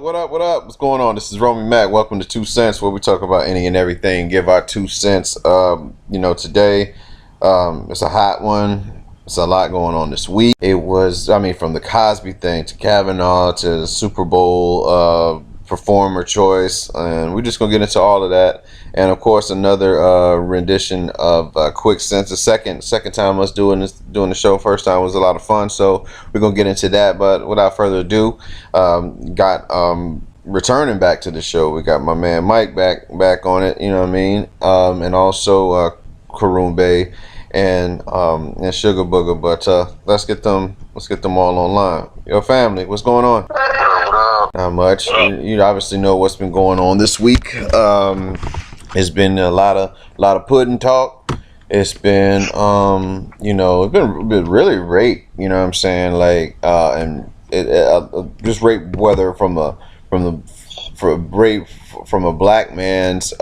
What up? What's going on? This is Romy Mac. Welcome to 2 Cents, where we talk about any and everything. Give our 2 cents. Today, it's a hot one. It's a lot going on this week. It was, from the Cosby thing to Kavanaugh to the Super Bowl performer choice, and we're just gonna get into all of that. And of course, another rendition of Quick Sense. The second time us doing the show. First time was a lot of fun, so we're gonna get into that. But without further ado, returning back to the show, we got my man Mike back on it. You know what I mean? And also Karumbe and Sugar Booger. But let's get them all online. Yo, family, what's going on? Not much. You obviously know what's been going on this week. It's been a lot of pudding talk. It's been it's been really rape. You know what I'm saying? Like just rape, whether from a black man's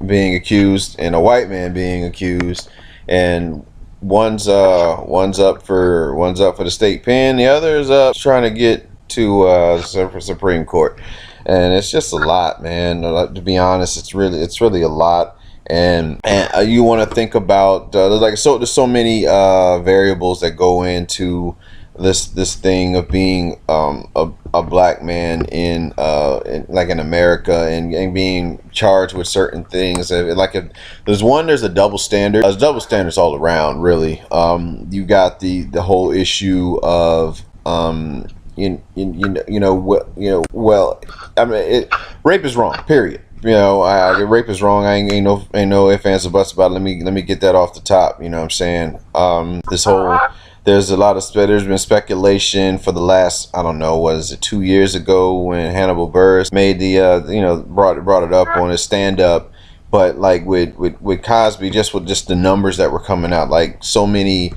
being accused and a white man being accused, and one's up for the state pen, the other's trying to get to Supreme Court, and it's just a lot, man. To be honest, it's really a lot, and you want to think about there's so many variables that go into this thing of being a black man in America and being charged with certain things. If there's a double standard. There's double standards all around, really. You got the whole issue of rape is wrong. Period. Rape is wrong. I ain't no ifs, ands, or buts about it. Let me get that off the top. You know what I'm saying? There's been speculation for the last, 2 years ago when Hannibal Buress made brought it up on his stand up, but like with Cosby, just the numbers that were coming out, like there's so many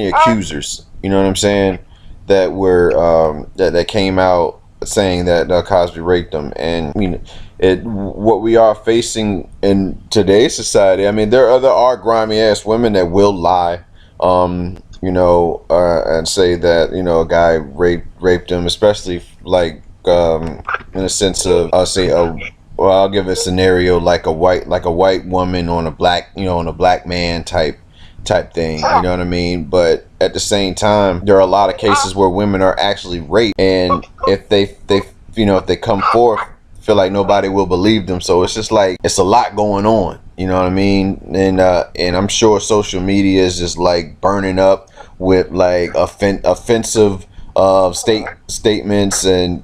accusers, you know what I'm saying, that were that came out saying that Cosby raped them, and what we are facing in today's society. There are grimy ass women that will lie. And say that a guy raped him, especially in a sense of I'll give a scenario like a white woman on a black man type thing. You know what I mean? But at the same time, there are a lot of cases where women are actually raped, and if they come forth, feel like nobody will believe them. So it's just like it's a lot going on. You know what I mean? And I'm sure social media is just like burning up with like offensive statements and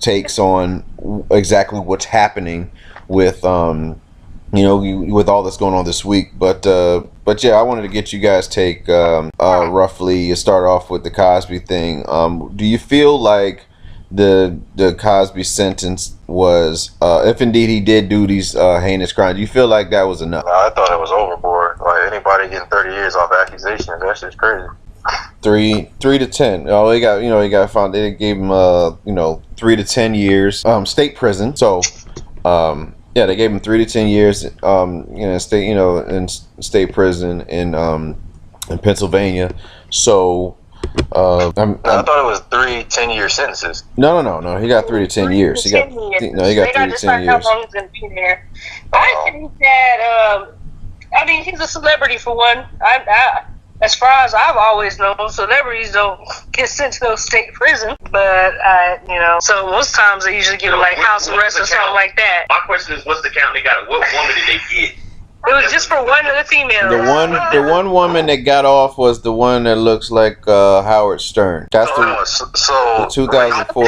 takes on exactly what's happening with with all that's going on this week. But yeah, I wanted to get you guys' take roughly. Start off with the Cosby thing. Do you feel like the Cosby sentence was, if indeed he did do these heinous crimes, do you feel like that was enough? I thought it was overboard. Like, anybody getting 30 years off accusations, that shit's crazy. 3 to 10. Oh, he got found. They gave him 3 to 10 years state prison. So yeah, they gave him 3 to 10 years in state prison in Pennsylvania. So I thought it was 3 10-year sentences. No. He got 3 to 10 years. He got 3 to 10 years. How long he's gonna be there? I think that he's a celebrity for one. As far as I've always known, celebrities don't get sent to no state prison. But so most times they usually give like house arrest or something like that. My question is, what's the count they got? What woman did they get? It was just for one of the females. The one woman that got off was the one that looks like Howard Stern. That's the 2004.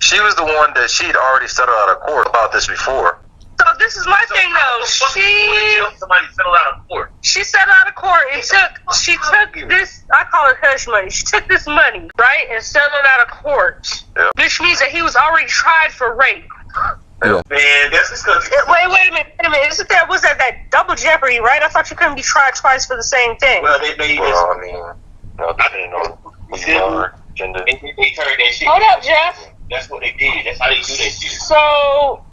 She was the one that she'd already settled out of court about this before. So this is my thing though. Somebody settled out of court. She settled out of court and she took this, I call it hush money. She took this money, right, and settled out of court. Yeah. Which means that he was already tried for rape. Yeah. Man, that's disgusting. Wait a minute. Was that double jeopardy, right? I thought you couldn't be tried twice for the same thing. Well, they made this. Depending on gender. They turned that shit. Hold up, Jeff. That's what they did. That's how they do that shit. So,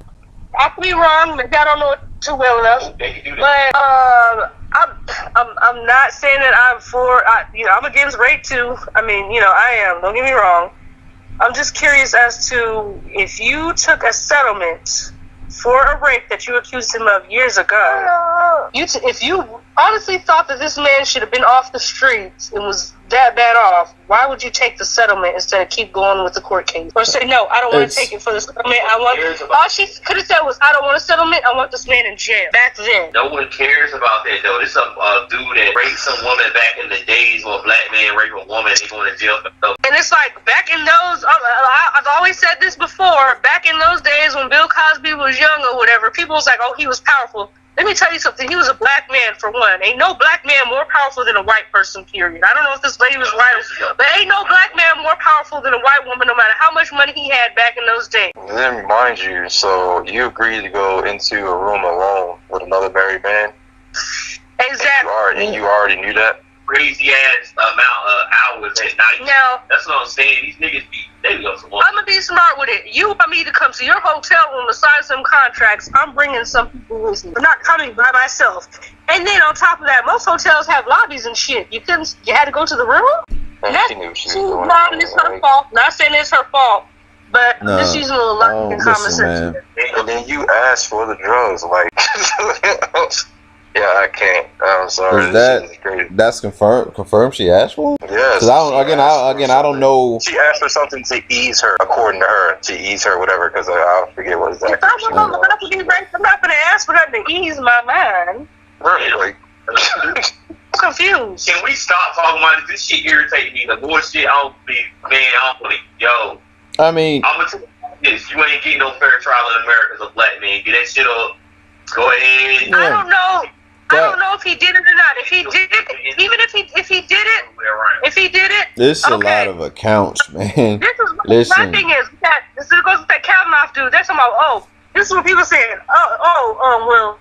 I could be wrong. Maybe I don't know it too well enough. They can do that. But I'm not saying that I'm for. I'm against rape too. I am. Don't get me wrong. I'm just curious as to if you took a settlement for a rape that you accused him of years ago. If you honestly thought that this man should have been off the streets and was that bad off, why would you take the settlement instead of keep going with the court case? Or say, no, I don't want to take it for the settlement. All she could have said was, I don't want a settlement. I want this man in jail. Back then. No one cares about that, though. This is a dude that raped some woman back in the days when a black man raped a woman and they going to jail for stuff. And it's like, back in those, I've always said this before, back in those days when Bill Cosby was young or whatever, people was like, oh, he was powerful. Let me tell you something. He was a black man, for one. Ain't no black man more powerful than a white person, period. I don't know if this lady was right, but ain't no black man more powerful than a white woman, no matter how much money he had back in those days. Let me remind you, so you agreed to go into a room alone with another married man? Exactly. And you already knew that? Crazy ass amount of hours at night. Now, that's what I'm saying. These niggas they go some more. I'm gonna be smart with it. You want me to come to your hotel room to sign some contracts. I'm bringing some people with me. I'm not coming by myself. And then on top of that, most hotels have lobbies and shit. You had to go to the room? And she knew she was doing it. It's her fault. Not saying it's her fault, but I'm just using a little logic and common sense. And then you asked for the drugs, like. Yeah, I can't. I'm sorry. That's confirmed? She asked for him? Yes. Because I don't know. She asked for something to ease her, according to her, whatever. Because I forget what exactly. If I'm not going to ask for her to ease my mind. Right. I'm confused. Can we stop talking about this? This shit irritates me. The bullshit. I don't believe. Yo. I mean, I'm gonna tell you this. You ain't getting no fair trial in America as a black man. Get that shit up. Go ahead. I don't know. I don't know if he did it or not. If he did it, even if he did it, this is a lot of accounts, man. My thing is that this goes with that Kavanaugh dude. They're talking about, this is what people saying. Well,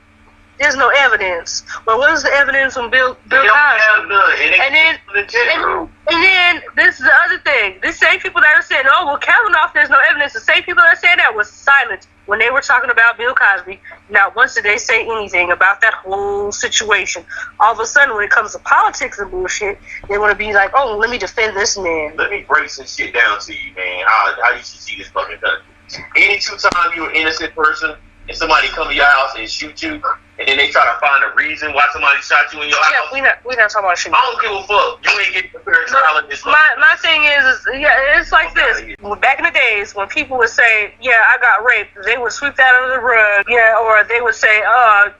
there's no evidence. Well, what is the evidence on Bill Cosby? And then this is the other thing. The same people that are saying, oh, well, Kavanaugh, there's no evidence. The same people that are saying that was silent when they were talking about Bill Cosby. Not once did they say anything about that whole situation. All of a sudden, when it comes to politics and bullshit, they want to be like, oh, let me defend this man. Let me break some shit down to you, man. How you should see this fucking country. Any two times you're an innocent person and somebody come to your house and shoot you, and then they try to find a reason why somebody shot you in your house. Yeah, we're not talking about shooting. I don't give a fuck. You ain't getting a fair trial in this. My thing is, it's like this. Back in the days when people would say, yeah, I got raped, they would sweep that under the rug. Yeah, or they would say, of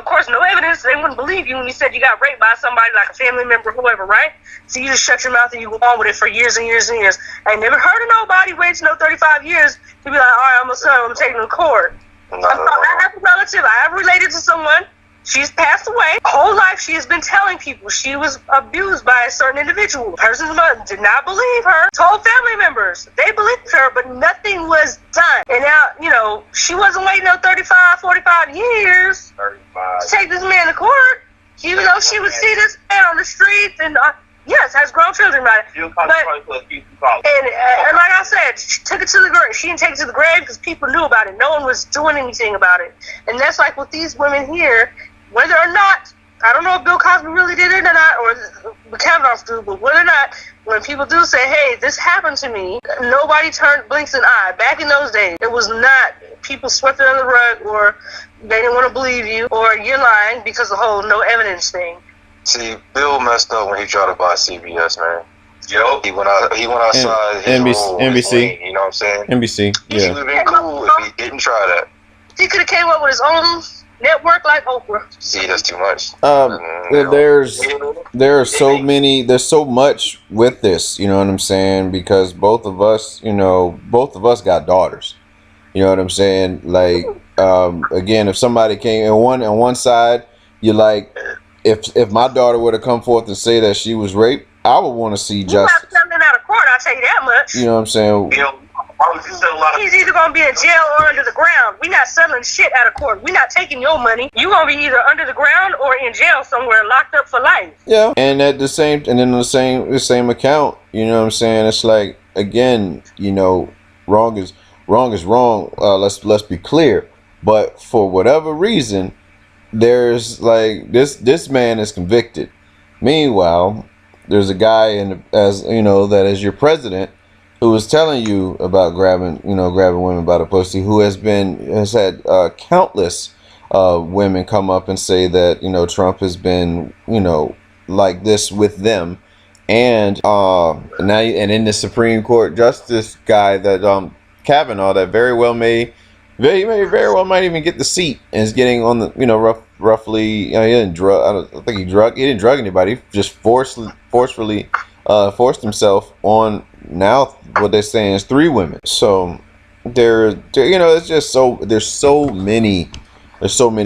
course, no evidence. They wouldn't believe you when you said you got raped by somebody like a family member, whoever, right? So you just shut your mouth and you go on with it for years and years and years. I never heard of nobody waiting 35 years to be like, all right, I'm taking him to court. I have a relative. I have related to someone. She's passed away. Whole life she has been telling people she was abused by a certain individual. Person's mother did not believe her. Told family members. They believed her, but nothing was done. And now, she wasn't waiting 35, 45 years to take this man to court. Even though she would see this man on the streets and, yes, has grown children, right? And like I said, she took it to the grave. She didn't take it to the grave because people knew about it. No one was doing anything about it. And that's like with these women here, whether or not, I don't know if Bill Cosby really did it or not, or the Kavanaughs do, but whether or not, when people do say, hey, this happened to me, nobody blinks an eye. Back in those days, it was not, people swept it under the rug, or they didn't want to believe you, or you're lying because of the whole no evidence thing. See, Bill messed up when he tried to buy CBS, man. Yo, he went outside his role, NBC. You know what I'm saying? NBC. Yeah. He would have been cool if he didn't try that. He could have came up with his own network like Oprah. See, that's too much. There's so much with this, you know what I'm saying? Because both of us got daughters. You know what I'm saying? Like, again, if somebody came on one side, you're like, if my daughter were to come forth and say that she was raped, I would want to see justice. You're not coming out of court, I'll tell you that much. You know what I'm saying? He's either going to be in jail or under the ground. We're not settling shit out of court. We're not taking your money. You're going to be either under the ground or in jail somewhere, locked up for life. Yeah, and at the same account, you know what I'm saying? It's like, again, wrong is wrong. Let's be clear. But for whatever reason, there's like this man is convicted. Meanwhile, there's a guy that is your president, who was telling you about grabbing women by the pussy, who has had countless women come up and say that Trump has been like this with them, and in the Supreme Court justice guy that Kavanaugh that very well might even get the seat and is getting on the roughly he didn't drug he didn't drug anybody, just forcefully forced himself on now what they're saying is 3 women. So it's just there's so many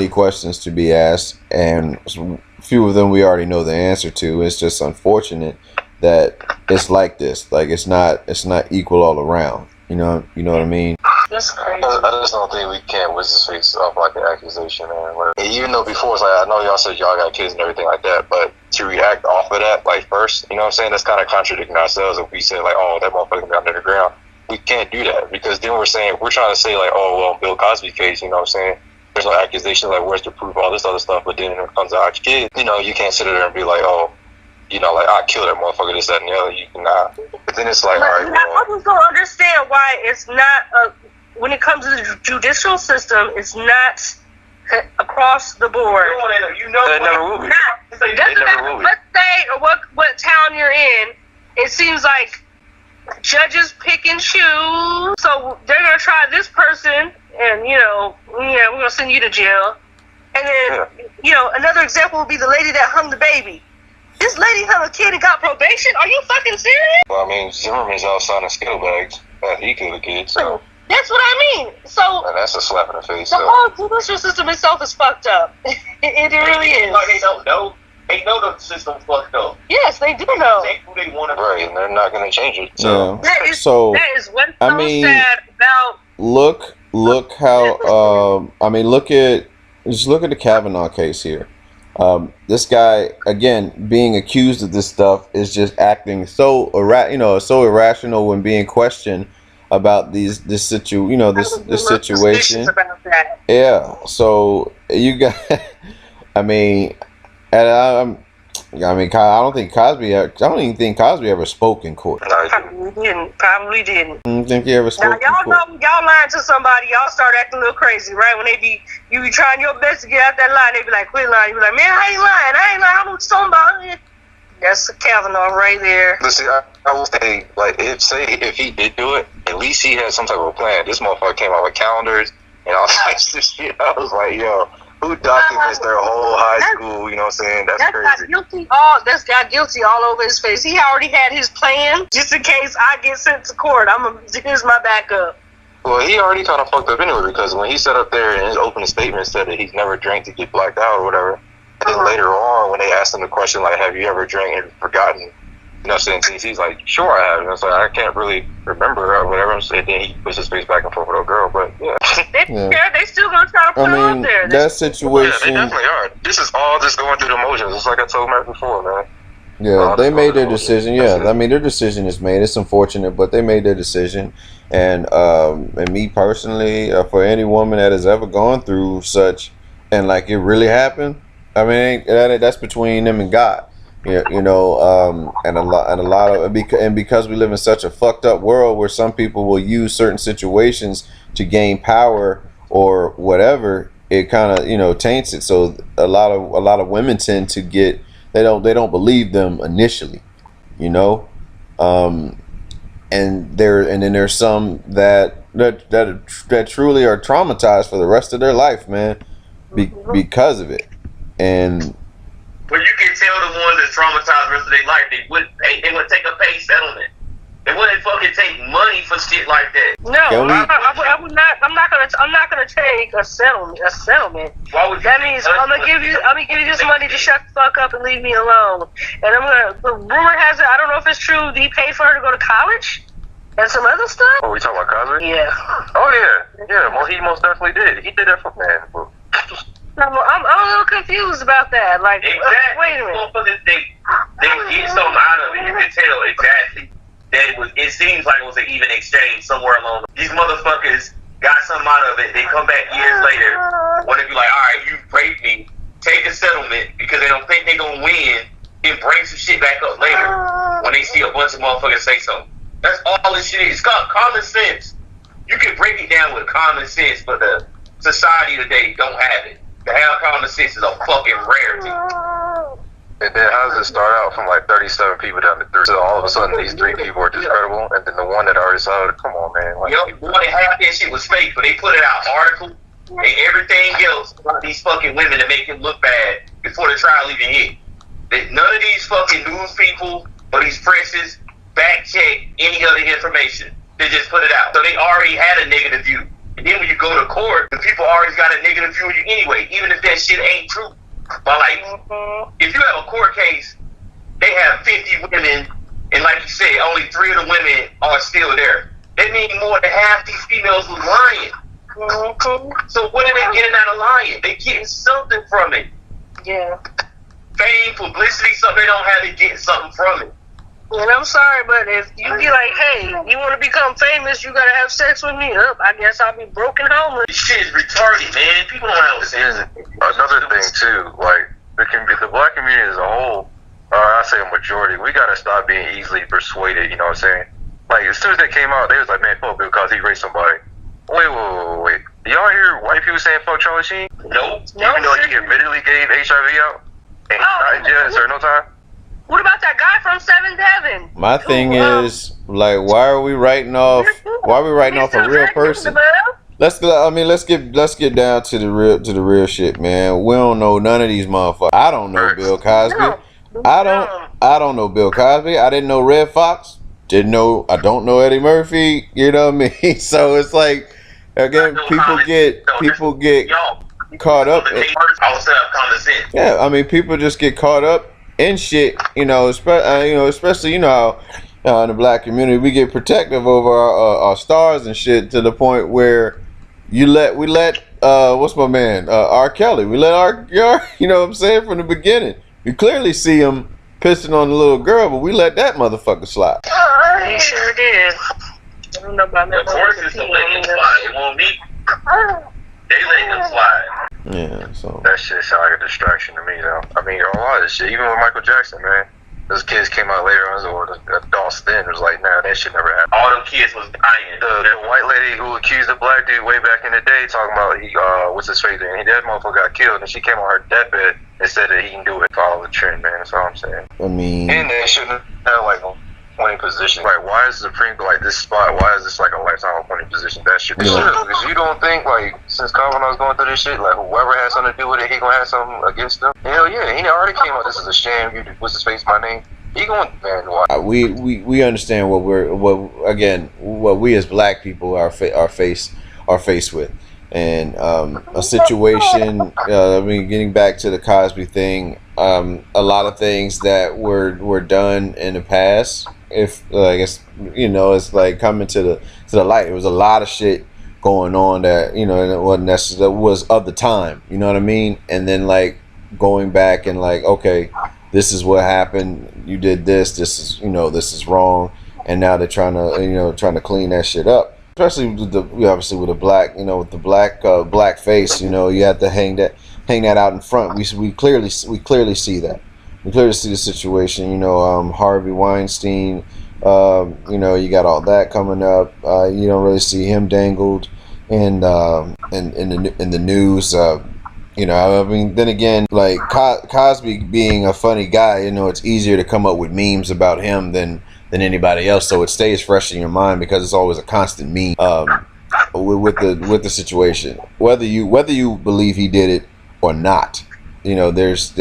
questions to be asked, and a few of them we already know the answer to. It's just unfortunate that it's like this. Like it's not equal all around. You know what I mean? That's crazy. I just don't think we can't whiz his face off like an accusation, man. Like, even though before it's like, I know y'all said y'all got kids and everything like that, but to react off of that, like first, you know what I'm saying? That's kind of contradicting ourselves if we say like, oh, that motherfucker got under the ground. We can't do that because then we're trying to say like, oh, well, Bill Cosby case, you know what I'm saying? There's no accusation, like where's the proof, all this other stuff, but then when it comes to our kids, you can't sit there and be like, oh, like I killed that motherfucker, this, that, and the other. You cannot. But then it's like, all right, I just don't understand why it's not when it comes to the judicial system, it's not across the board. It never will be. Doesn't matter what state or what town you're in. It seems like judges pick and choose. So they're gonna try this person, and we're gonna send you to jail. And then another example would be the lady that hung the baby. This lady hung a kid and got probation? Are you fucking serious? Well, I mean, Zimmerman's out signing scalebags that he killed a kid, so. That's what I mean. So. And that's a slap in the face. The whole judicial system itself is fucked up. It really is. Like they don't know. They know the system's fucked up. Yes, they do know. They who they want to right, and they're not going to change it. So. That is what's so sad about. Look how. Just look at the Kavanaugh case here. This guy, again, being accused of this stuff is just acting so irrational when being questioned about this situation. About that. Yeah. So you got, I don't think Cosby. I don't even think Cosby ever spoke in court. Probably didn't. I don't think he ever spoke. Now y'all know y'all lying to somebody, y'all start acting a little crazy, right? When you be trying your best to get out that lie, they be like, quit lying. You be like, man, I ain't lying. I know what you're talking about. That's Kavanaugh right there. Listen, I will say, like, if he did do it, at least he had some type of plan. This motherfucker came out with calendars and all types of shit. I was like, yo. Who documents their whole high school? You know what I'm saying? That's crazy. That's got guilty all over his face. He already had his plan just in case I get sent to court. Here's my backup. Well, he already kind of fucked up anyway because when he sat up there in his opening statement said that he's never drank to get blacked out or whatever. And then later on, when they asked him the question like, "Have you ever drank and forgotten?" You know, saying he's like, "Sure, I have." And it's like, I can't really remember or whatever. I'm saying then he puts his face back and forth with a girl, but yeah. They still gonna try to put it out there. That situation. Yeah, they definitely are. This is all just going through the motions. It's like I told Matt before, man. Yeah, they made their decision. Yeah, I mean their decision is made. It's unfortunate, but they made their decision. And me personally, for any woman that has ever gone through such, and like it really happened, I mean that's between them and God. Yeah, and a lot of because we live in such a fucked up world where some people will use certain situations to gain power or whatever, it kind of taints it. So a lot of women tend to get they don't believe them initially, and then there's some that truly are traumatized for the rest of their life, man, because of it. And but you can tell the ones that traumatized the rest of their life, they would take a pay settlement. They wouldn't fucking take money for shit like that. No, I would not. I'm not gonna take a settlement. Why would you? That means I'm gonna give you this money to shut the fuck up and leave me alone. And the rumor has it, I don't know if it's true, he paid for her to go to college and some other stuff. Oh, we talking about Cosby? Yeah. Oh yeah. Well, he most definitely did. He did that for man. I'm a little confused about that. Like, exactly. Wait a minute. They get something out of it. You can tell exactly that it seems like it was an even exchange somewhere along. These motherfuckers got something out of it. They come back years later, want to be like, all right, you raped me. Take a settlement because they don't think they're gonna win. Then bring some shit back up later when they see a bunch of motherfuckers say something. That's all this shit is. It's called common sense. You can break it down with common sense, but the society today don't have it. To have common sense is a fucking rarity. And then how does it start out from like 37 people down to 3? So all of a sudden these 3 people are discredible, and then the one that already saw it, come on, man. Like, More than half that shit was fake, but they put it out article and everything else about these fucking women to make it look bad before the trial even hit. None of these fucking news people or these presses fact check any other information. They just put it out. So they already had a negative view. And then when you go to court, the people already got a negative view of you anyway, even if that shit ain't true. But like, if you have a court case, they have 50 women, and like you said, only 3 of the women are still there. That means more than half these females was lying. So what are they getting out of lying? They getting something from it. Yeah. Fame, publicity, something they don't have, they getting something from it. And I'm sorry, but if you be like, hey, you want to become famous, you gotta have sex with me. I guess I'll be broken homeless. This shit is retarded, man. People don't understand. another thing too, like the black community as a whole, or I say a majority, we gotta stop being easily persuaded. You know what I'm saying? Like as soon as they came out, they was like, man, fuck Bill because he raped somebody. Wait. Y'all hear white people saying fuck Charlie Sheen? Nope. Even though he admittedly gave HIV out and he's not in jail and served no time. What about that guy from 7th Heaven? My thing is, like, why are we writing off a real person? Let's get down to the real shit, man. We don't know none of these motherfuckers. I don't know Bill Cosby. I don't know Bill Cosby. I didn't know Red Fox. I don't know Eddie Murphy. You know what I mean? So it's like, again, people get caught up. Yeah, I mean, people just get caught up in shit. Especially in the black community, we get protective over our stars and shit to the point where we let what's my man R. Kelly. We let R. You know what I'm saying, from the beginning. You clearly see him pissing on the little girl, but we let that motherfucker slide. He sure did. I don't know about that. The court system let him slide. It won't me. They let him slide. Yeah, so That shit sound like a distraction to me, though. I mean, a lot of this shit, even with Michael Jackson, man. Those kids came out later on, or the adults then was like, nah, that shit never happened. All them kids was dying. The white lady who accused the black dude way back in the day, talking about what's his face, and that motherfucker got killed, and she came on her deathbed and said that he can do it. Follow the trend, man. That's all I'm saying. I mean, And they shouldn't have like a appointing position. Like, why is the Supreme Court like this spot? Why is this like a lifetime appointing position? That should be because you don't think like since Kavanaugh's going through this shit, like whoever has something to do with it, he gonna have something against them. Hell yeah, he already came out. This is a sham. What's his face? My name. He going, man. Why? We understand what we as black people are faced with, and a situation. I mean, getting back to the Cosby thing, a lot of things that were done in the past. If I guess it's like coming to the light. There was a lot of shit going on that it wasn't necessarily was of the time. You know what I mean? And then like going back and like, okay, this is what happened. You did this. This is wrong. And now they're trying to clean that shit up. Especially with the black, with the black face. You have to hang that out in front. We clearly see that. We clearly see the situation. Harvey Weinstein. You got all that coming up. You don't really see him dangled in the news. I mean, then again, like Cosby being a funny guy, it's easier to come up with memes about him than anybody else. So it stays fresh in your mind because it's always a constant meme with the situation. Whether you believe he did it or not, there's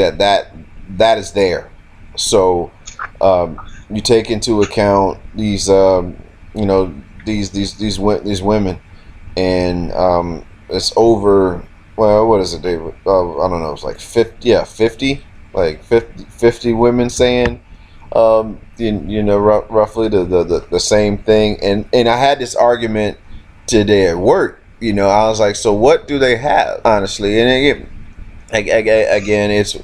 that is there. So you take into account these these women, and it's over. Well, what is it, David? I don't know. It's like 50. Yeah, 50. Like 50 women saying, roughly the same thing. And I had this argument today at work. I was like, so what do they have, honestly? And again, it's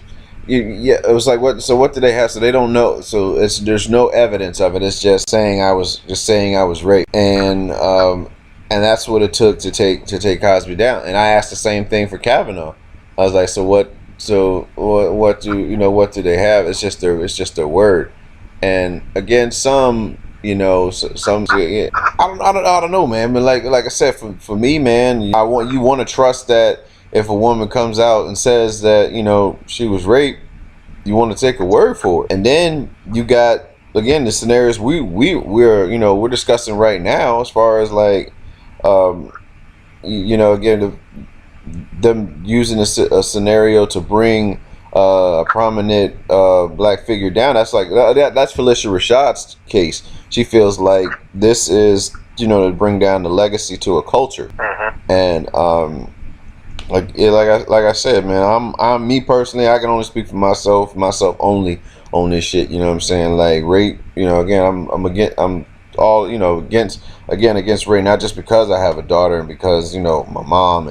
it was like, what? So what do they have? So they don't know. So there's no evidence of it. It's just saying I was raped, and that's what it took to take Cosby down. And I asked the same thing for Kavanaugh. I was like, so what do they have? It's just their word. And again, some You know, some yeah, I don't know, man. But like I said, for me, man, you want to trust that if a woman comes out and says that she was raped, you want to take a word for it. And then you got again the scenarios we're discussing right now as far as like again them using a scenario to bring a prominent black figure down. That's like that's Felicia Rashad's case. She feels like this is to bring down the legacy to a culture. And like I said, man, I'm me personally, I can only speak for myself only on this shit. You know what I'm saying? Like rape, again, I'm all against rape, not just because I have a daughter and because my mom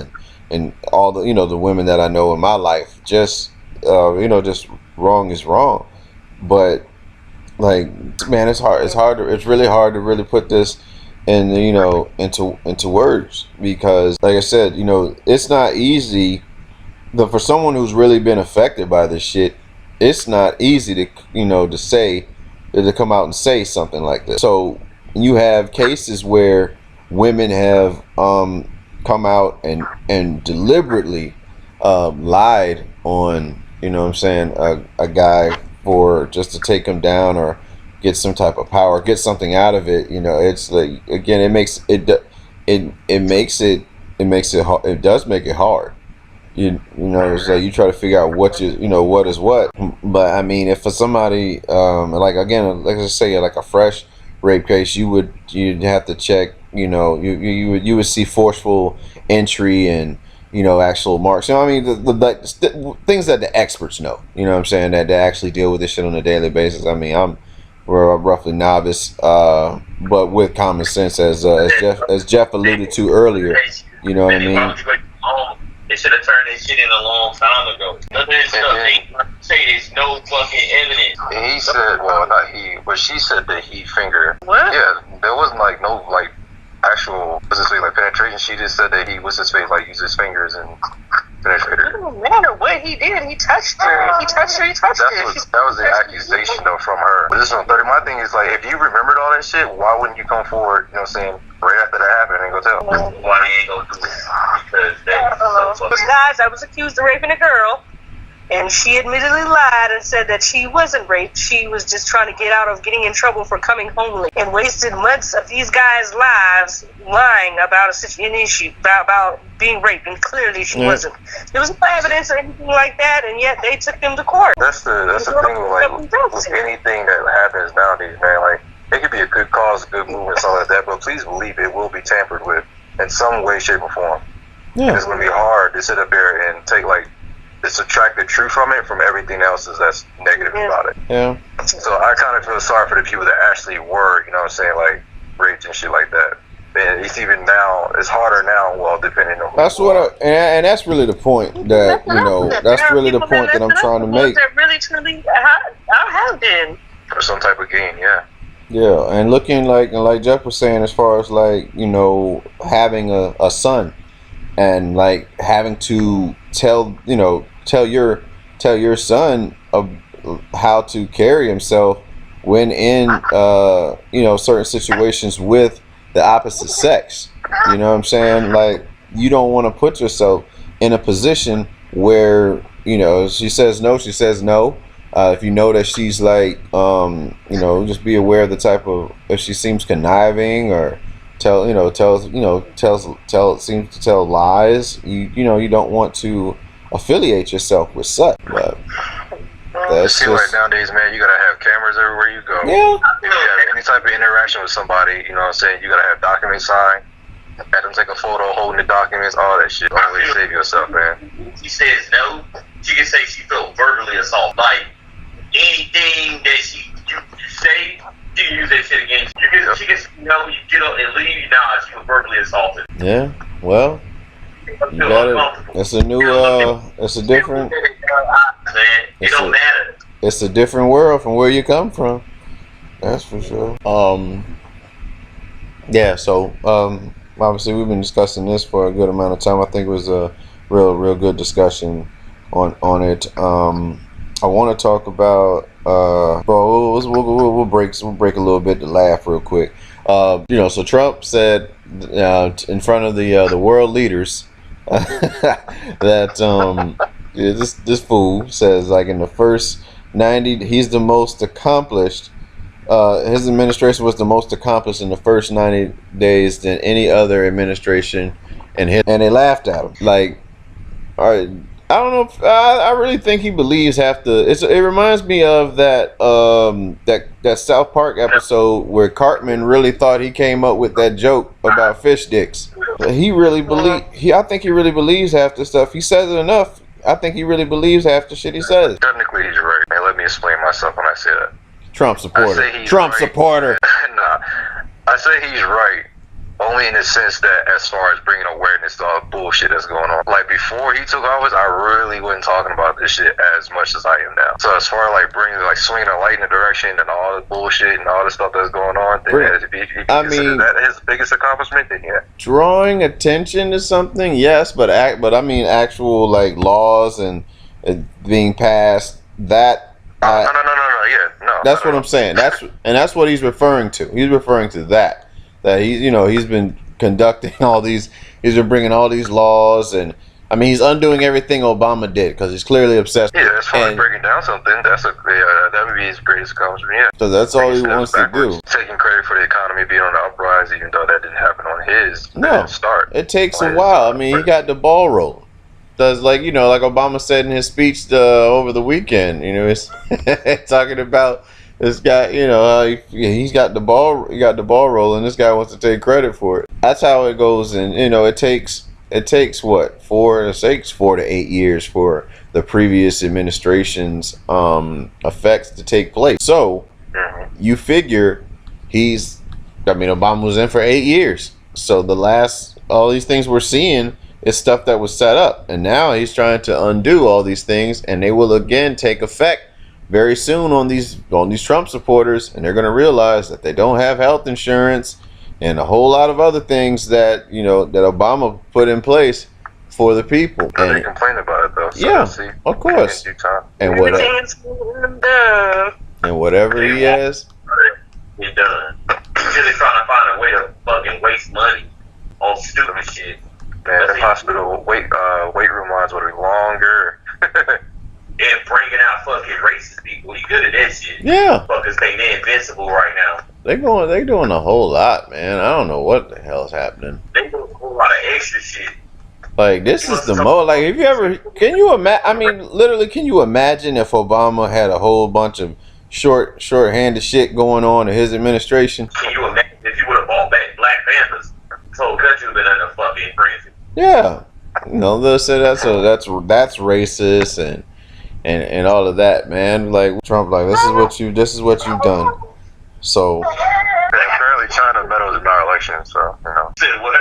and all the the women that I know in my life. Just just wrong is wrong. But like, man, it's really hard to really put this in into words, because like I said, it's not easy for someone who's really been affected by this shit. It's not easy to say to come out and say something like this. So you have cases where women have come out and deliberately lied on a guy for just to take him down or get some type of power, get something out of it. It's like, again, it does make it hard. It's like you try to figure out what is what. But I mean, if for somebody like I say, like a fresh rape case, you'd have to check. You would see forceful entry and actual marks. I mean, the things that the experts know. You know what I'm saying, that they actually deal with this shit on a daily basis. I mean, we're a roughly novice, but with common sense, as Jeff alluded to earlier. You know what I mean? They should have turned this shit in a long time ago. None of this stuff, they say there's no fucking evidence. And he said, well, not he, but she said that he fingered. What? Yeah, there wasn't like no like actual penetration. She just said that he used his fingers and penetrated her. It doesn't matter what he did. He touched her. He touched her. That was the accusation though from her. But this one 30. My thing is, like, if you remembered all that shit, why wouldn't you come forward? You know what I'm saying? Right after that happened and go tell. Why they ain't gonna do it? Because that's so fucking. Guys, I was accused of raping a girl, and she admittedly lied and said that she wasn't raped. She was just trying to get out of getting in trouble for coming home late, and wasted months of these guys' lives lying about an issue about being raped, and clearly she wasn't. There was no evidence or anything like that, and yet they took them to court. That's the thing with anything that happens nowadays, man. Like, it could be a good cause, a good movement, something like that, but please believe it will be tampered with in some way, shape, or form. Yeah. And it's gonna be hard to sit up there and take subtract the truth from it, from everything else that's negative about it. Yeah. So I kind of feel sorry for the people that actually were, you know what I'm saying, like raped and shit like that. And it's even now, it's harder now, well, depending on. That's and that's really the point that that's really the point that I'm trying to make. That really truly, I have been For some type of gain, yeah. Yeah, and looking like Jeff was saying, as far as like having a son, and like having to tell your son of how to carry himself when in certain situations with the opposite sex. You know what I'm saying? Like, you don't want to put yourself in a position where she says no, she says no. If you know that she's like, just be aware of the type of, if she seems conniving or seems to tell lies, you don't want to affiliate yourself with such. But that's like nowadays, man, you gotta have cameras everywhere you go. Yeah. If you have any type of interaction with somebody, you know what I'm saying, you gotta have documents signed. Have them take a photo holding the documents, all that shit. Only way to save yourself, man. She says no. She can say she felt verbally assaulted. Like, anything that you say, she can use that shit against you. She can you get up and leave. Nah, she was verbally assaulted. Yeah. Well, you got it. It's a new. It's a different. It don't matter. It's a different world from where you come from. That's for sure. Yeah. So obviously we've been discussing this for a good amount of time. I think it was a real good discussion on it. I want to talk about. We'll break a little bit to laugh real quick. So Trump said in front of the world leaders that this fool says like in the first 90, he's the most accomplished. His administration was the most accomplished in the first 90 days than any other administration, and they laughed at him. Like, all right, I don't know. I really think he believes half the. It reminds me of that that South Park episode where Cartman really thought he came up with that joke about fish dicks. He really I think he really believes half the stuff. He says it enough. I think he really believes half the shit he says. Technically, he's right. Man, let me explain myself when I say that. Trump supporter. Trump supporter. Nah, I say he's right. Only in the sense that as far as bringing awareness to all the bullshit that's going on. Like before he took office, I really wasn't talking about this shit as much as I am now. So as far as like bringing, like swinging a light in the direction and all the bullshit and all the stuff that's going on, then if you consider that his biggest accomplishment, then yeah. Drawing attention to something, yes, but I mean actual like laws and being passed, that. No. That's what I'm saying. That's what he's referring to. He's referring to that he's been conducting all these. He's been bringing all these laws, and I mean he's undoing everything Obama did because he's clearly obsessed. Yeah, as far as breaking down something, that would be his greatest accomplishment. Yeah. So that's all he wants to do. Taking credit for the economy being on the uprise, even though that didn't happen on his start. It takes a while. I mean, he got the ball rolling. Does like Obama said in his speech over the weekend. It's talking about this guy. He's got the ball. He got the ball rolling. This guy wants to take credit for it. That's how it goes. And it takes what 4 to 8 years for the previous administration's effects to take place. So you figure Obama was in for 8 years. So all these things we're seeing. It's stuff that was set up, and now he's trying to undo all these things, and they will again take effect very soon on these Trump supporters, and they're going to realize that they don't have health insurance and a whole lot of other things that that Obama put in place for the people. And they complain about it though. So yeah, of course. And whatever he has, he's done. He's really trying to find a way to fucking waste money on stupid shit. Man, the hospital wait room lines would be longer. And bringing out fucking racist people. He good at that shit. Yeah. Fuckers think they're invincible right now. They're doing a whole lot, man. I don't know what the hell's happening. They doing a whole lot of extra shit. Like, this is the most, like, if you ever, can you imagine, I mean, literally, can you imagine if Obama had a whole bunch of short-handed shit going on in his administration? Can you imagine if you would have bought back Black Panthers? This whole country would have been under fucking frenzy. Yeah, they'll say that's racist and all of that, man. Like Trump, like this is what you've done. So apparently China meddled in our election. So Said what?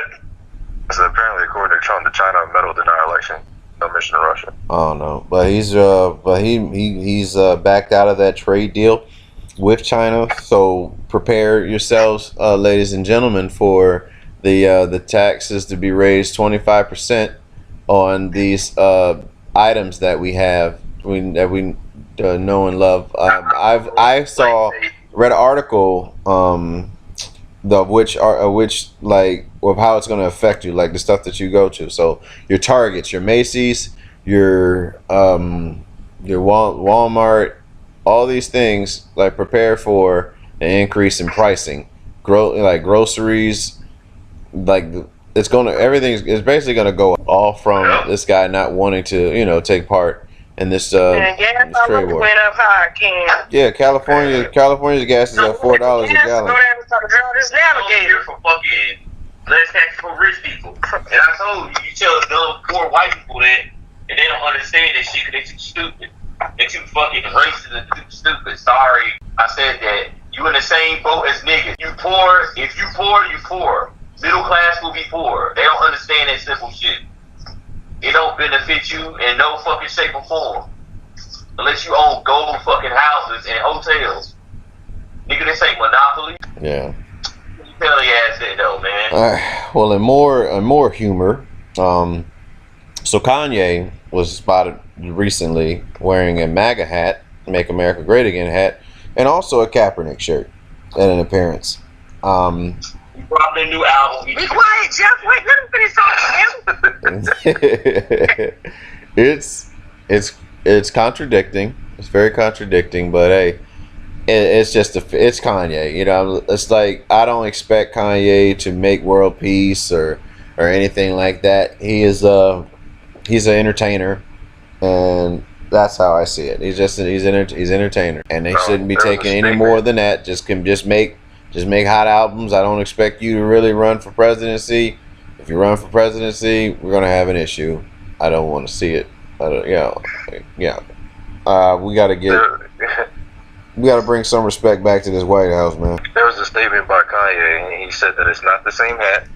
So apparently, according to Trump, China meddled in our election. No mission to Russia. I don't know, but he's backed out of that trade deal with China. So prepare yourselves, ladies and gentlemen, for the taxes to be raised 25% on these items that we have, that we know and love. Read an article of how it's going to affect you, like the stuff that you go to. So your Targets, your Macy's, your Walmart, all these things, like prepare for an increase in pricing. Like groceries. Like everything is basically gonna go all from this guy not wanting to take part in this trade war. Went up high, Yeah, California's gas is at $4 a gallon. Here for fucking less tax for rich people. And I told you tell dumb poor white people that, and they don't understand that shit because they too stupid. They too fucking racist and too stupid. Sorry, I said that. You in the same boat as niggas. You poor. If you poor, you poor. Middle class will be poor. They don't understand that simple shit. It don't benefit you in no fucking shape or form. Unless you own gold fucking houses and hotels. Nigga, this ain't Monopoly. Yeah. You tell the ass that though, man. Well, in more humor, so Kanye was spotted recently wearing a MAGA hat, Make America Great Again hat, and also a Kaepernick shirt at an appearance. He dropped a new album. Be quiet, Jeff. Wait, let him finish talking. It's contradicting. It's very contradicting, but hey, it's Kanye. You know, it's like I don't expect Kanye to make world peace or anything like that. He's an entertainer, and that's how I see it. He's an entertainer, and they shouldn't be taking any more than that. Just make hot albums. I don't expect you to really run for presidency. If you run for presidency, we're gonna have an issue. I don't want to see it. Yeah. We gotta bring some respect back to this White House, man. There was a statement by Kanye, and he said that it's not the same hat.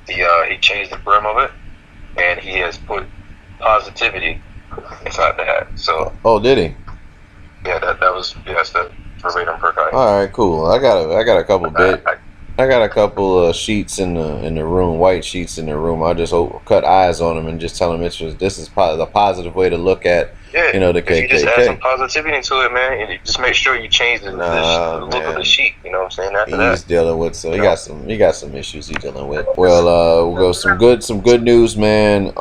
He changed the brim of it, and he has put positivity inside the hat. So. Oh, did he? Yeah, that's the verbatim per Kanye. All right, cool. I got a couple sheets in the room, white sheets in the room. I just cut eyes on them and just tell them this is the positive way to look at. Yeah, the KKK. You just add some positivity into it, man. And you just make sure you change the look of the sheet. You know what I'm saying? After he's dealing with he got some issues he's dealing with. Well, we'll go some good news, man.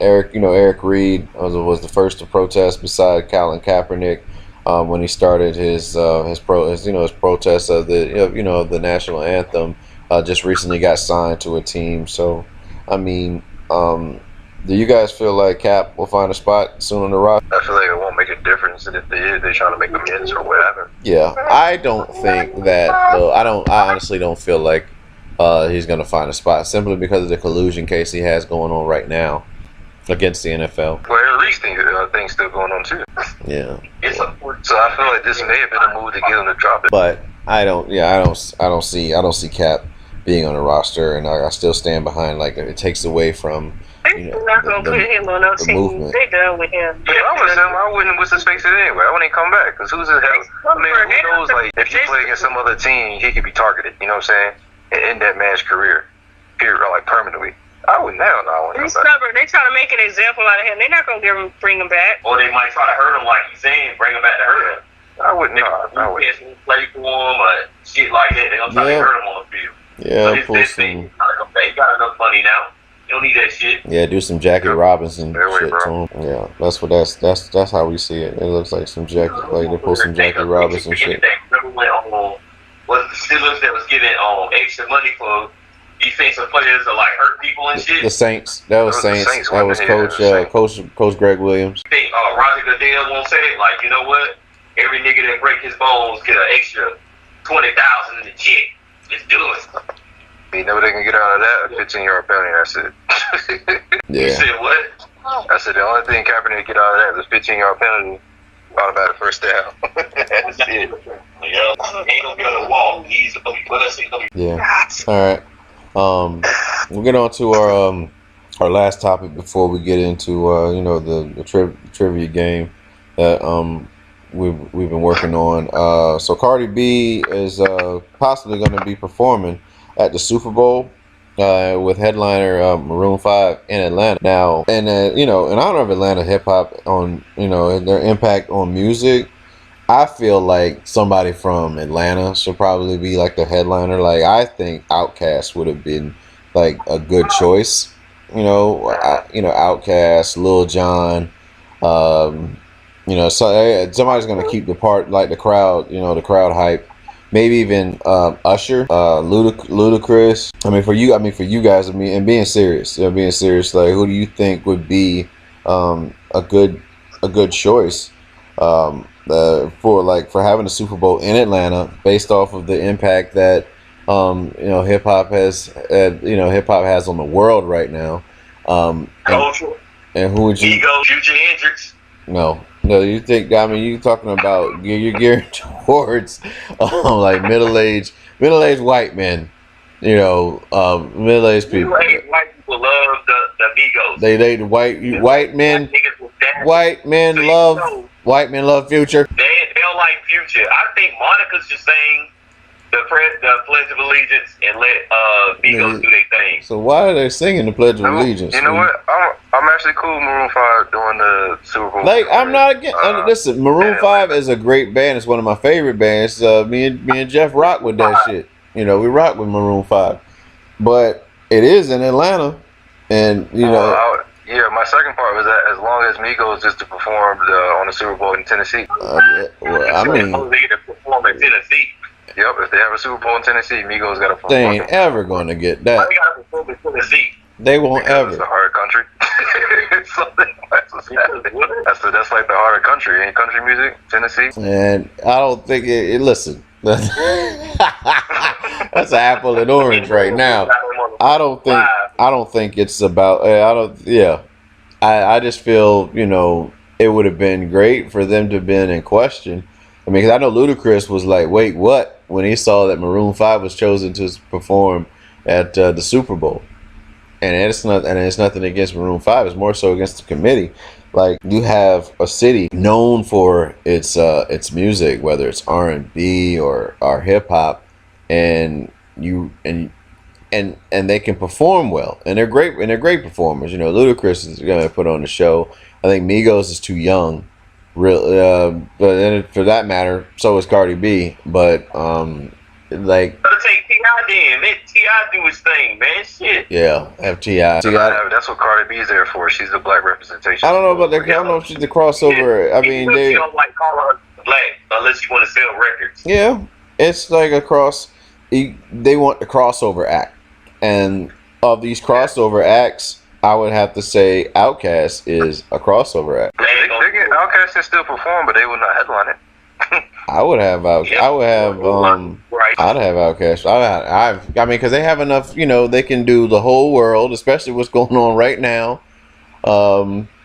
Eric Reed was the first to protest beside Colin Kaepernick when he started his protest of the national anthem. Just recently got signed to a team. So, I mean. Do you guys feel like Cap will find a spot soon on the roster? I feel like it won't make a difference, and if they is, they're trying to make amends or whatever. Yeah, I don't think that. I honestly don't feel like he's gonna find a spot simply because of the collusion case he has going on right now against the NFL. Well, at least things still going on too. Yeah. So I feel like this may have been a move to get him to drop it. But I don't see Cap being on the roster, and I still stand behind it takes away from. They're not gonna put him on no team. Movement. They done with him. Yeah, I wouldn't what's his face it anyway. I wouldn't come back because who's the hell? I mean, who knows? Like, if you play against some other team, he could be targeted. You know what I'm saying? And end that man's career, period, like permanently. I wouldn't come back. He's stubborn. They try to make an example out of him. They're not gonna bring him back. Or they might try to hurt him, like he's saying, bring him back to hurt him. I wouldn't. I wouldn't play for him or shit like that. They gonna try to hurt him on the field. Yeah, so his thing, he got enough money now. You don't need that shit. Yeah, do some Jackie Robinson shit to him. Yeah, that's how we see it. It looks like some Jackie, like they pull some Jackie Robinson shit. Remember when was the Steelers that was giving extra money for defensive players to hurt people and shit? The Saints. That was Saints. That was Coach Greg Williams. You think Roger Goodell won't say it? Like, you know what? Every nigga that break his bones get an extra $20,000 in the check. Just do it. You know what they can get out of that? A 15-yard penalty. That's it. Yeah. You said what? I said the only thing Kaepernick get out of that is a 15-yard penalty, automatic first down. That's it. Yeah. Ain't gonna be on the wall. He's yeah. All right. We'll get on to our last topic before we get into the trivia game that we've been working on. So Cardi B is possibly going to be performing at the Super Bowl with headliner Maroon 5 in Atlanta. Now, and in honor of Atlanta hip hop on their impact on music, I feel like somebody from Atlanta should probably be like the headliner. Like, I think Outkast would have been like a good choice. Outkast, Lil Jon. So somebody's gonna keep the crowd, the crowd hype. Maybe even Usher, Ludacris. I mean, for you guys, and being serious, like, who do you think would be a good choice for having a Super Bowl in Atlanta, based off of the impact that hip hop has on the world right now. Culture. And who would you? Ego, Future Hendrix. No, you think? I mean, you talking about you're geared towards like middle-aged white men, middle-aged people. White people love the Migos. They white men love Future. They don't like Future. I think Monica's just saying the Pledge of Allegiance and let Migos do their thing. So why are they singing the Pledge of Allegiance? You know what? I'm actually cool with Maroon 5 doing the Super Bowl. Like, I'm not against. Listen, Maroon 5 is a great band. It's one of my favorite bands. Me and Jeff rock with that shit. You know, we rock with Maroon 5. But it is in Atlanta, and you know. Yeah, my second part was that as long as Migos just to perform on the Super Bowl in Tennessee. Well, I mean, to perform in Tennessee. Yep, if they have a Super Bowl in Tennessee, Migos got to perform. They ain't ever going to get that. They got to perform in Tennessee. They won't because ever. It's a hard country. That's like the harder country. Ain't country music, Tennessee. And I don't think it listen. That's an apple and orange right now. I don't think it's about. I just feel, you know, it would have been great for them to have been in question. I mean, 'cause I know Ludacris was like, "Wait, what?" when he saw that Maroon 5 was chosen to perform at the Super Bowl. And it's nothing against Maroon 5. It's more so against the committee. Like, you have a city known for its music, whether it's R&B or hip hop, and they can perform well, and they're great performers. You know, Ludacris is gonna put on the show. I think Migos is too young, but then for that matter, so is Cardi B. But like, take T.I. then. Let T.I. do his thing, man. Shit. Yeah, have T.I. That's what Cardi B's there for. She's the black representation. I don't know about that. I don't know if she's the crossover. I mean, they don't like call her black unless you want to sell records. Yeah, it's like a cross. They want the crossover act, and of these crossover acts, I would have to say Outkast is a crossover act. Outkast can still perform, but they will not headline it. I would have Outkast. Yeah. I'd have Outkast. I mean, because they have enough. You know, they can do the whole world, especially what's going on right now.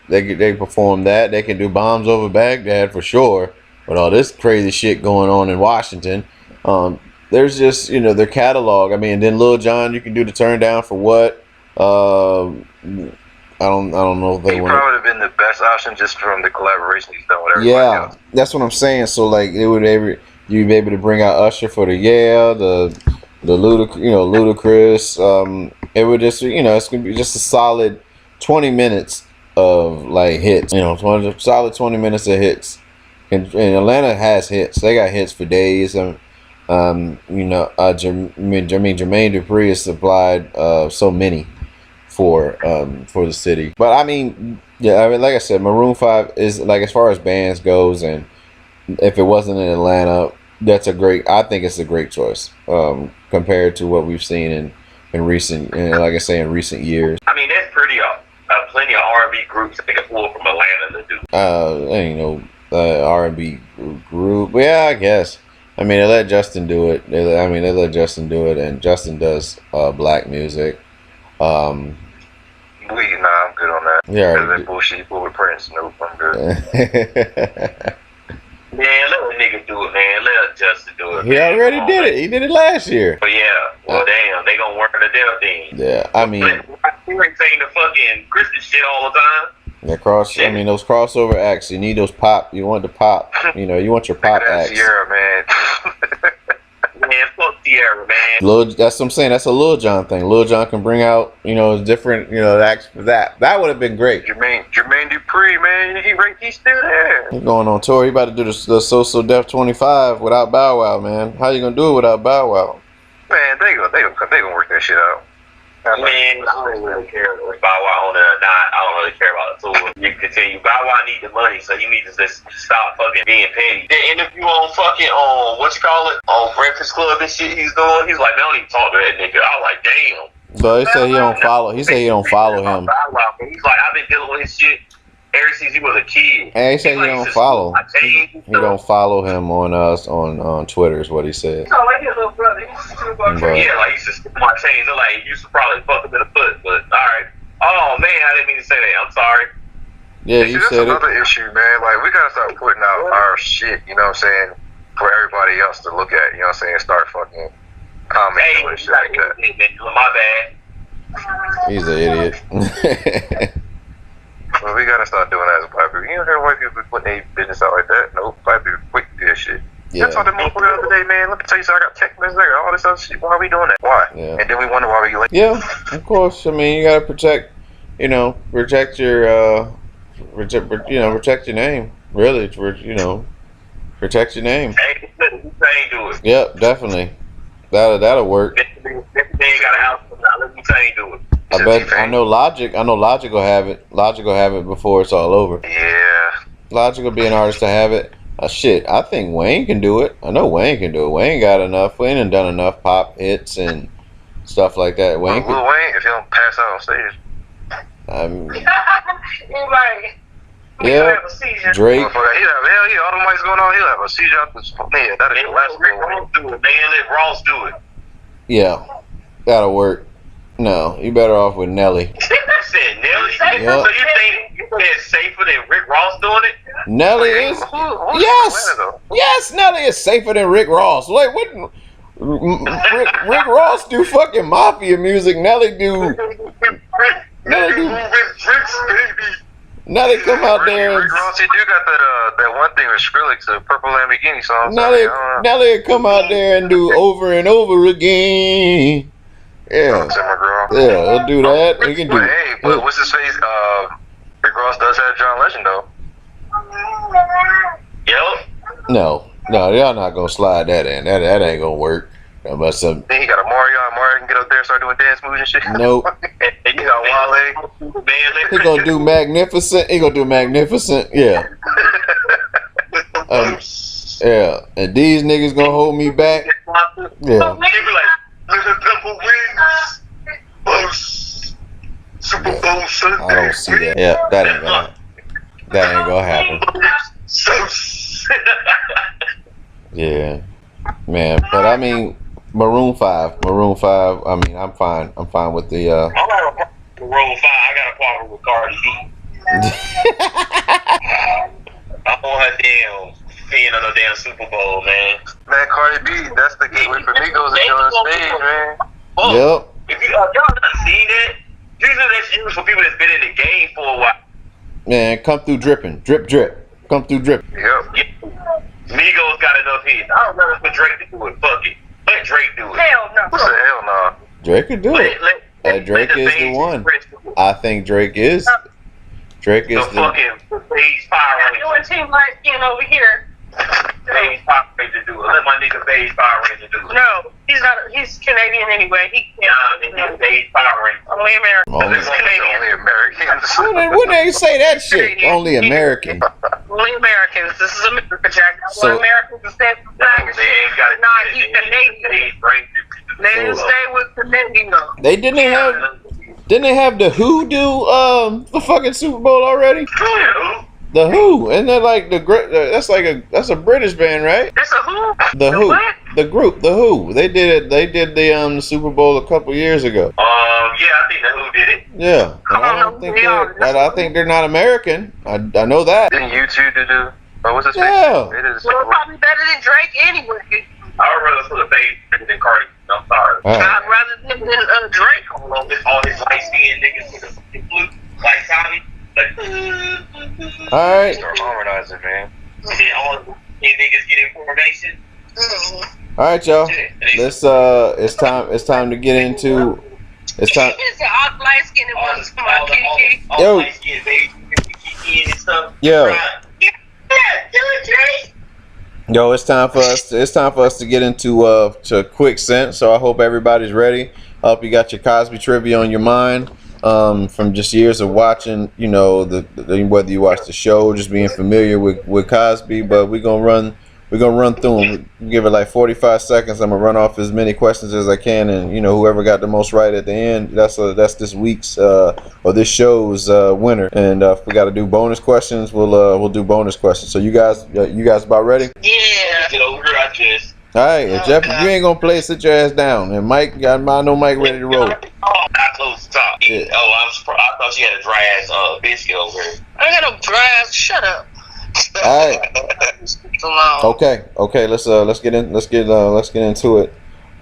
They perform that. They can do Bombs Over Baghdad for sure. With all this crazy shit going on in Washington, there's just, you know, their catalog. I mean, then Lil Jon, you can do the Turn Down for What. I don't know if they he want. Probably have been the best option just from the collaboration he's done with everybody else. That's what I'm saying. So like, you'd be able to bring out Usher for the Ludacris. It would just, you know, it's gonna be just a solid 20 minutes of like hits. You know, solid 20 minutes of hits. And Atlanta has hits. They got hits for days. You know, Jermaine Dupri has supplied so many for the city. But I mean, yeah, I mean, like I said, Maroon 5 is, like, as far as bands goes, and if it wasn't in Atlanta, I think it's a great choice compared to what we've seen in recent years. I mean, that's plenty of R&B groups that they can pull from Atlanta to do. You know, R&B group. Yeah, I guess. I mean, they let Justin do it. And Justin does black music. I'm good on that. Yeah. That bullshit with Prince. Nope, I'm good. Man, let a nigga do it, man. Let Justin do it. He already did it. He did it last year. But yeah, well, damn, they gonna work the damn thing. Yeah, I mean, you ain't saying the fucking Christmas shit all the time. Those crossover acts. You need those pop. You want the pop. You know, you want your pop acts. Sierra, man. Man, fuck Sierra, man. That's what I'm saying. That's a Lil Jon thing. Lil Jon can bring out, you know, different, you know, acts for that. That would have been great. Jermaine Dupri, man, he's still there. He's going on tour. He about to do the So Def 25 without Bow Wow, man. How you gonna do it without Bow Wow? Man, they gonna work that shit out. Man, I don't really care if Bow Wow on it or not. I don't really care about the tour. You can continue. Bow Wow need the money, so he needs to just stop fucking being petty. The interview on Breakfast Club and shit he's doing, he's like, man, I don't even talk to that nigga. I was like, damn. So he said he don't follow. He said he don't follow him. He's like, I've been dealing with his shit ever since he was a kid. And he said he don't follow. He don't follow him on Twitter is what he said. Oh, like your little brother. Yeah, like he used to steal my chains. They're like, you used to probably fuck him in the foot, but alright. Oh man, I didn't mean to say that. I'm sorry. Yeah, you said that's another issue, man. Like, we gotta start putting out our shit, you know what I'm saying, for everybody else to look at, you know what I'm saying, start fucking commenting and shit like that. My bad. He's an idiot. Well, we gotta start doing that as black people. You don't hear white people putting their business out like that. Nope, black people quick to do that shit. Yeah. I told the motherfucker the other day, man, let me tell you something, I got text messages, all this other shit, why are we doing that? Why? Yeah. And then we wonder why we late. Yeah, of course. I mean, you gotta protect, protect your, protect your name. Really, protect your name. Hey, Wu-Tang do it. Yep, definitely. That'll work. They got a house now. Let Wu-Tang do it. I bet. I know Logic will have it. Logic will have it before it's all over. Yeah. Logic will be an artist to have it. Shit, I think Wayne can do it. I know Wayne can do it. Wayne got enough. Wayne done done enough pop hits and stuff like that. Wayne Lil Wayne, if he don't pass out on stage. Right. Yeah. Drake. He'll have, all the mics going on, he'll have a seizure out the man. That is the last Rick Ross do it, man. Let Ross do it. Yeah, that'll work. No, you better off with Nelly. You said Nelly? Yep. So you think it's safer than Rick Ross doing it? Nelly is. Yes, Nelly is safer than Rick Ross. Like what? Rick Ross do fucking mafia music. Nelly do. Nelly come out there. Rick Ross, he do got that one thing with Skrillex, the Purple Lamborghini song. Nelly come out there and do Over and Over Again. Yeah, he'll do that. He can do. Hey, but what's his face? Rick Ross does have John Legend though. Yep. No, y'all not gonna slide that in. That ain't gonna work. Then he got a Mario. Mario can get up there and start doing dance moves and shit. Nope. And you got Wale. He gonna do Magnificent. Yeah. Yeah. And these niggas gonna hold me back. Yeah. Super Bowl Sunday. I don't see that. Yeah, that ain't gonna happen. Yeah, man. But I mean, Maroon 5. I mean, I'm fine with the. I got a problem with Maroon 5. I got a problem with Cardi B. I'm on her damn being on the damn Super Bowl, man. Man, Cardi B, that's the gateway for Migos to on the stage, man. Yep. If y'all not seen it, usually that's used for people that's been in the game for a while. Man, come through dripping, drip. Come through dripping. Yep. Migos got enough hits. I don't know if Drake to do it. Fuck it. Let Drake do it. Hell no. What's the hell no? Drake could do it. Drake is the one. I think Drake is. Drake is the fucking Beige Power Ranger. Doing Team Light Skin over here. Beige Power Ranger do it. Let my nigga Beige Power Ranger do it. No, he's not. He's Canadian anyway. He can't. Nah, Beige Power Ranger. Only American. Only American. Wouldn't they say that shit? Only American. Only Americans. This is America, Jack. So- Americans to stand for flag and They ain't got shit. Nah, he's Canadian. They didn't stay with Canadian. They didn't they have the Who do the fucking Super Bowl already? The Who, and they're like that's a British band, right? That's a who? The Who, what? the group, the Who. They did it. They did the Super Bowl a couple years ago. Yeah, I think the Who did it. Yeah, I think they're not American. I know that. Didn't you two do? What's his face? Yeah. It is. Well, probably better than Drake anyway. I would rather put a Beige than Cardi. I'm sorry. All right. I'd rather than Drake. All his light skinned niggas with the blue, like Tommy. Like, All right. Start harmonizing, man. and all the niggas get information. All right, y'all. Let's it's time to get into. It's time. It's all light skinned All ones. Come on, Kiki. Yo. light skinned Beige, Kiki and stuff. Yo. Right. Yeah, do it, Drake. Yo, it's time for us to get into to Quick Sense. So I hope everybody's ready. I hope you got your Cosby trivia on your mind from just years of watching. You know, the whether you watch the show, just being familiar with Cosby. But we're gonna run through them. We give it like 45 seconds. I'm gonna run off as many questions as I can, and whoever got the most right at the end, that's this week's or this show's winner. And if we got to do bonus questions, we'll do bonus questions. So you guys about ready? Yeah. Get over here, I just. All right, Jeff, if you ain't gonna play, sit your ass down. And Mike, I know Mike ready to roll. I close the top. Yeah. Oh, I'm surprised. I thought she had a dry ass biscuit over here. I got no drive. Shut up. All right. Okay. Let's get into it.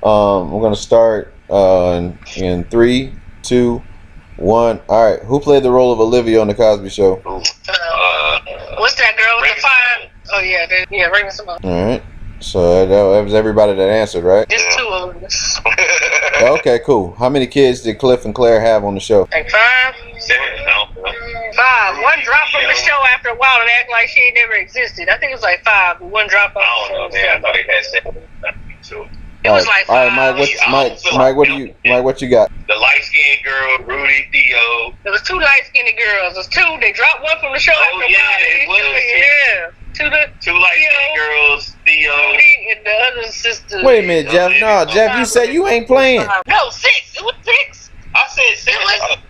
We're gonna start in 3, 2, 1. All right. Who played the role of Olivia on the Cosby Show? What's that girl with the fire? Oh yeah, Raven Simone. All right. So that was everybody that answered, right? Just 2 of us. Okay, cool. How many kids did Cliff and Claire have on the show? Like 5? 7, no. 5. One dropped from the show after a while and act like she ain't never existed. I think it was like 5, but one dropped off I don't know, man. I thought they had 7. Sure. It was like 5. All right, Mike, what you got? The light-skinned girl, Rudy, Theo. There was 2 light-skinned girls. There was 2. They dropped one from the show after a while. It was. Two light-skinned girls, Theo. Rudy and the other sister. Wait a minute, Jeff. No, Jeff, you said you ain't playing. No, 6. It was 6. I said 7.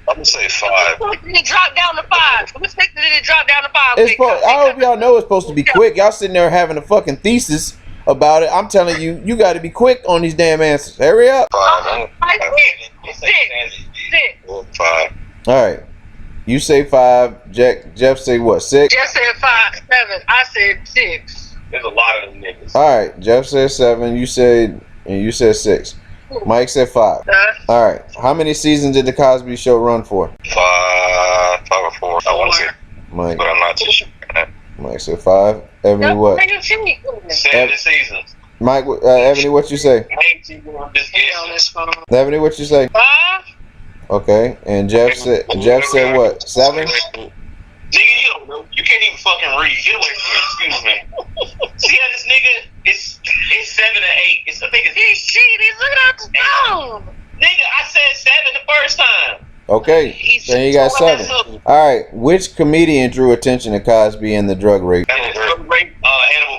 I'm gonna say 5. It dropped down to 5. It was 6 and then it dropped down to 5. I hope y'all know it's supposed to be quick. Y'all sitting there having a fucking thesis about it. I'm telling you, you got to be quick on these damn answers. Hurry up. 5. 6. 5. All right. You say 5. Jeff say what? 6? Jeff said 5, 7. I said 6. There's a lot of them niggas. All right. Jeff said 7. You said 6. Mike said 5. All right. How many seasons did the Cosby Show run for? 5 or 4. I want to say, Mike. but I'm not too sure. Mike said 5. Ebony, what? 7 seasons. Mike, Ebony, what you say? Just guessing. Ebony, what you say? 5. Okay. And Jeff said what? 7? Nigga, you don't know. You can't even fucking read. Get away from me. Excuse me. See how this nigga it's 7 or 8. I think it's He's cheating. Look at the phone. Nigga, I said 7 the first time. Okay. Then you got 7. All right. Which comedian drew attention to Cosby and the drug rape? Hannibal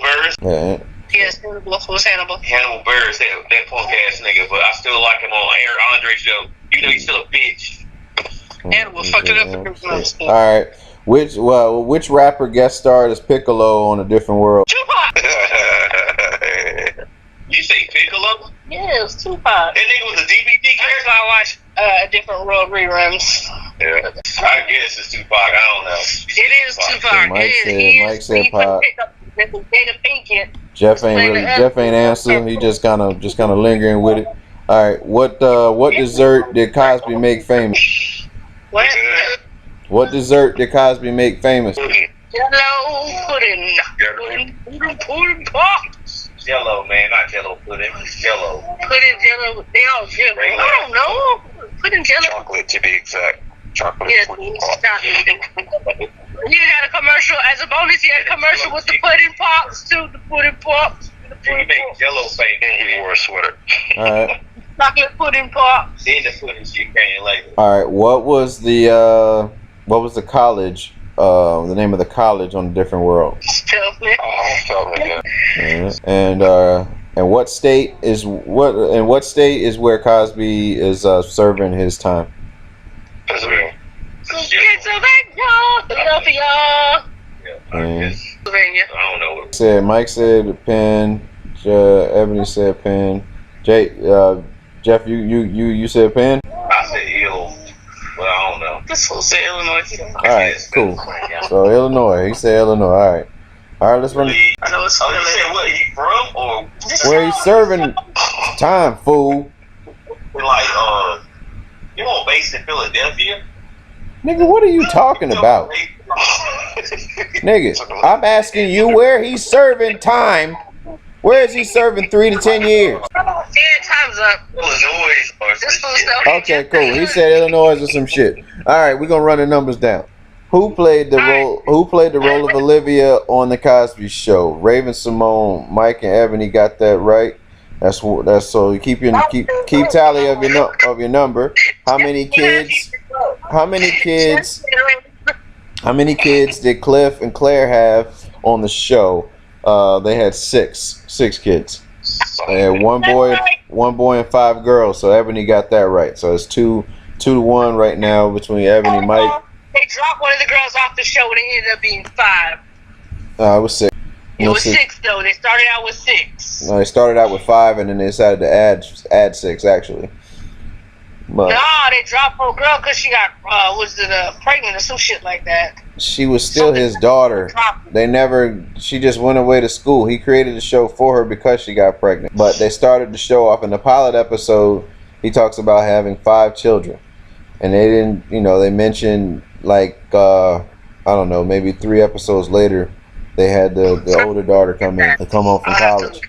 Buress. Yeah. Yes, was Hannibal. Hannibal Buress, that punk ass nigga, but I still like him on Eric Andre's show. You know he's still a bitch. Hannibal fucked it up for All right. Which rapper guest starred as Piccolo on A Different World? Tupac. You say Piccolo? Yeah, it was Tupac. That nigga was a DVD character. I watched A Different World reruns. Yeah. I guess it's Tupac. I don't know. It is Tupac. Mike said Pop. Jeff ain't answer. He just kind of lingering with it. All right. What dessert did Cosby make famous? What? What dessert did Cosby make famous? Jello pudding. Pudding pop. Jello, man, not Jello pudding. Jello. Pudding Jello. They all Jello. I don't know. Pudding Jello. Chocolate, to be exact. Chocolate. Yes, pudding. chocolate. You had a commercial as a bonus. You had a commercial with the pudding pops too. The pudding pops. He make Jello famous. And he wore a sweater. All right. Chocolate pudding pops. Then the pudding shit came later. All right. What was the college? The name of the college on A Different World? Stuffman. Oh, yeah. And what state is where Cosby is serving his time? Pennsylvania. Philadelphia. Pennsylvania. I don't know what. Mike said Penn. Ebony said Penn. Jeff, you said Penn. I said ill, but I don't know. This fool said Illinois. All right, cool. So Illinois. He said Illinois. All right. Let's run. I know it's Oh, you said what? He from or Where he's serving time, fool. like you know, based in Philadelphia? Nigga, what are you talking about? Nigga, I'm asking you where he's serving time. Where is he serving 3 to 10 years? Yeah, time's up. Illinois or This some fool shit. said, Okay, cool. He said Illinois or some shit. All right, we're gonna run the numbers down. Who played the role of Olivia on the Cosby Show? Raven Simone, Mike, and Ebony got that right. That's so. You keep tally of your number. How many kids? How many kids did Cliff and Claire have on the show? They had six kids. They had one boy and 5 girls. So Ebony got that right. So it's 2-1 right now between Ebony and Mike. They dropped one of the girls off the show and it ended up being 5. It was 6. It was 6 though. They started out with 6. No, they started out with 5 and then they decided to add 6 actually. But Nah, they dropped her girl because she got pregnant or some shit like that. she was still his daughter. She just went away to school. He created the show for her because she got pregnant. But they started the show off in the pilot episode. He talks about having 5 children. And they didn't, they mentioned like, I don't know, maybe 3 episodes later, they had the older daughter come home from college.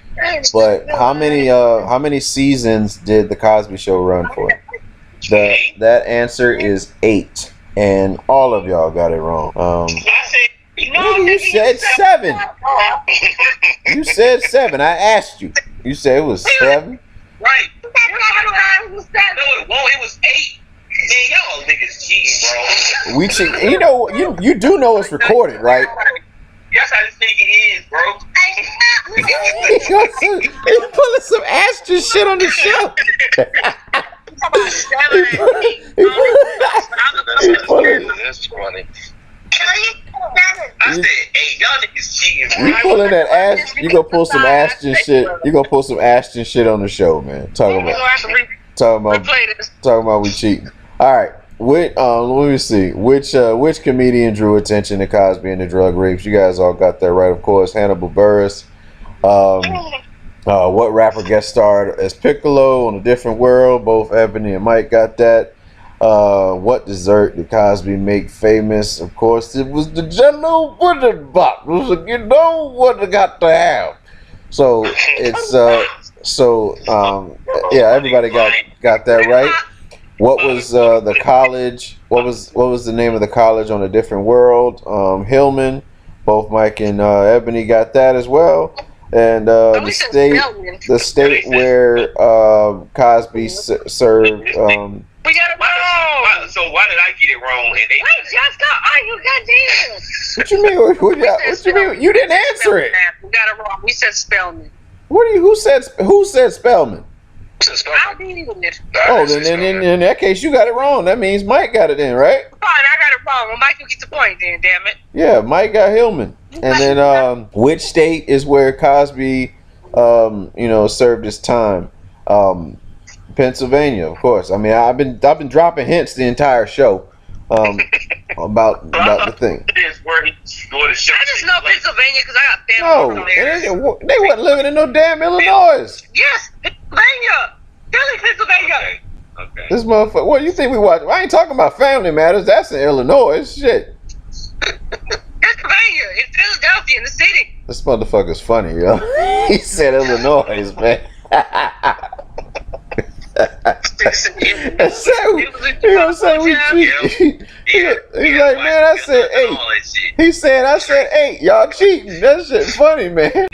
But how many seasons did the Cosby Show run for? That answer is 8, and all of y'all got it wrong. You said 7. You said 7. I asked you. You said it was 7. Right. No, it won't. It was 8. Man, y'all niggas cheating, bro. We cheat. You know, you do know it's recorded, right? That's how this nigga is, bro. He's pulling some Astra shit on the show. That's funny. I said, hey, y'all niggas cheating, bro. You pulling that ass? You gonna pull some Ashton shit? You gonna pull some Ashton shit on the show, man? Talking about we cheating. All right. Let me see. Which comedian drew attention to Cosby and the drug rapes? You guys all got that right, of course. Hannibal Buress. What rapper guest starred as Piccolo on A Different World? Both Ebony and Mike got that. What dessert did Cosby make famous? Of course, it was the Jello pudding box. You know what I got to have. So it's everybody got that right. What was the college? What was the name of the college on A Different World? Hillman. Both Mike and Ebony got that as well. And the state where Cosby served. We got it wrong. So why did I get it wrong? And they What you mean? What you mean? You didn't answer it. We got it wrong. We said Spellman. Who said Spellman? I did it. Oh, then in that case, you got it wrong. That means Mike got it in, right? Fine, I got it wrong. Well, Mike will get the point then, damn it. Yeah, Mike got Hillman. And then which state is where Cosby, served his time? Pennsylvania, of course. I mean, I've been dropping hints the entire show about the thing. I just know Pennsylvania because I got family over there. They wasn't living in no damn Illinois. Yes, Pennsylvania. Really, Pennsylvania. Okay. This motherfucker. What you think we watch? I ain't talking about Family Matters. That's in Illinois. Shit. Pennsylvania, in Philadelphia, in the city. This motherfucker's funny, yo. He said Illinois, man. That's how we cheat. He's like, man, I said 8. He said, I said 8. Y'all cheating. That shit funny, man.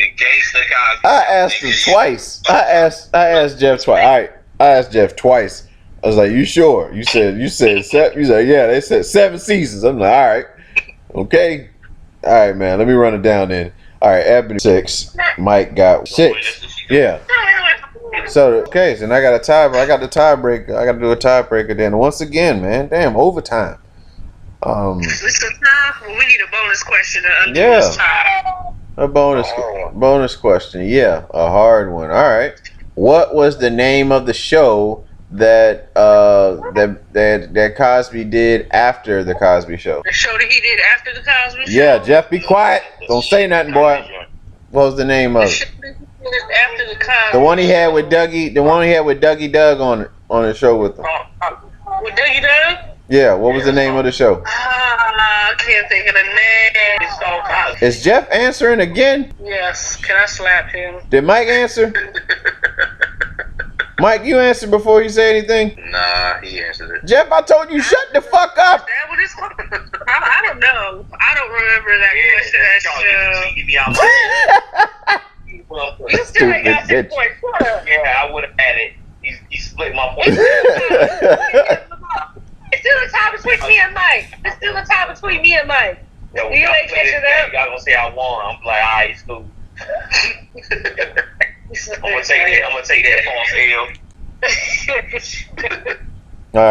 I asked him twice. I asked Jeff twice. All right, I asked Jeff twice. I was like, you sure? You said 7. He's like, yeah, they said 7 seasons. I'm like, all right, okay, all right, man. Let me run it down then. All right, Ebony 6. Mike got 6. Yeah. So okay, so I got a tie. I got the tiebreaker. I got to do a tiebreaker then. Once again, man, damn overtime. It's a tie. Well, we need a bonus question to undo this tie. A bonus question. Yeah, a hard one. All right. What was the name of the show that that Cosby did after the Cosby Show? The show that he did after the Cosby Show. Yeah, Jeff, be quiet. Don't say nothing, boy. What was the name of it? After the Cosby. The one he had with Dougie. The one he had with Dougie Doug on the show with him. With Dougie Doug? Yeah. What was the name of the show? I can't think of the name. Is Jeff answering again? Yes. Can I slap him? Did Mike answer? Mike, you answered before you say anything? Nah, he answered it. Jeff, I told you shut the fuck up. Is that what it's called? I don't know. I don't remember that question. You still ain't got 6 points. Yeah, I would have had it. He split my point. It's still a tie between me and Mike. It's still a tie between me and Mike. Yo, you ain't catching up. Y'all gonna say I won. I'm like, alright, it's cool. I'm gonna take that false L. All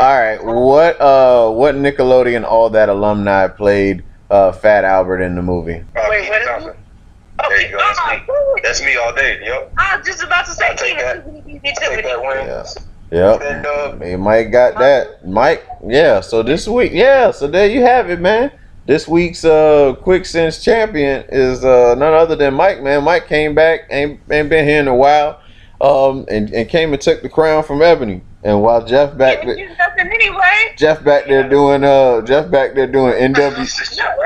right. What Nickelodeon All That alumni played Fat Albert in the movie? Wait, what is it? There you go. That's me all day. Yep. I was just about to say, take that win. Yep. Hey, Mike got that. Mike, yeah. So this week, yeah. So there you have it, man. This week's Quick Sense champion is none other than Mike, man. Mike came back, ain't been here in a while, and came and took the crown from Ebony. And while Jeff back there doing NW,